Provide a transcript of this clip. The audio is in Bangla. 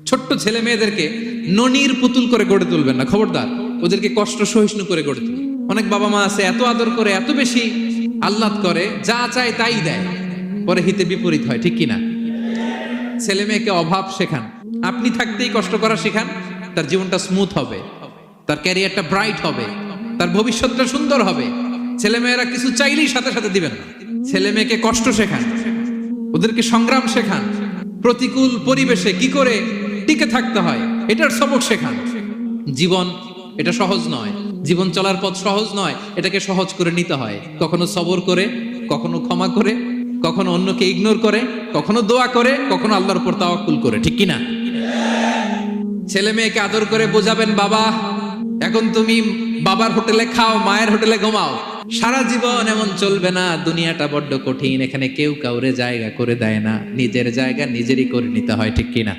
ছোট্ট ছেলে মেয়েদেরকে ননির পুতুল করে গড়ে তুলবেন না, খবরদার। ওদেরকে কষ্ট সহিষ্ণু করে গড়ে তুলবেন। অনেক বাবা মা আছে এত আদর করে, এত বেশি আহ্লাদ করে, যা চায় তাই দেয়, পরে হিতে বিপরীত হয়, ঠিক কিনা? ছেলে মেয়েকে অভাব শেখান, আপনি থাকতেই কষ্ট করা শেখান, তার জীবনটা স্মুথ হবে, তার ক্যারিয়ারটা ব্রাইট হবে, তার ভবিষ্যৎটা সুন্দর হবে। ছেলে মেয়েরা কিছু চাইলেই সাথে সাথে দিবেন না। ছেলে মেয়েকে কষ্ট শেখান, ওদেরকে সংগ্রাম শেখান, প্রতিকূল পরিবেশে কি করে টিকে থাকতে হয় এটার সবক শেখান। জীবন এটা সহজ নয়, জীবন চলার পথ সহজ নয়, এটাকে সহজ করে নিতে হয়। কখনো সবর করে, কখনো ক্ষমা করে, কখনো অন্যকে ইগনোর করে, কখনো দোয়া করে, কখনো আল্লাহর উপর তাওয়াক্কুল করে, ঠিক কিনা? ছেলে মেয়েকে আদর করে বোঝাবেন, বাবা এখন তুমি বাবার হোটেলে খাও, মায়ের হোটেলে ঘুমাও। সারা জীবন এমন চলবে না, দুনিয়াটা বড্ড কঠিন, এখানে কেউ কাউরে জায়গা করে দেয় না, নিজের জায়গা নিজেরই করে নিতে হয়, ঠিক কিনা?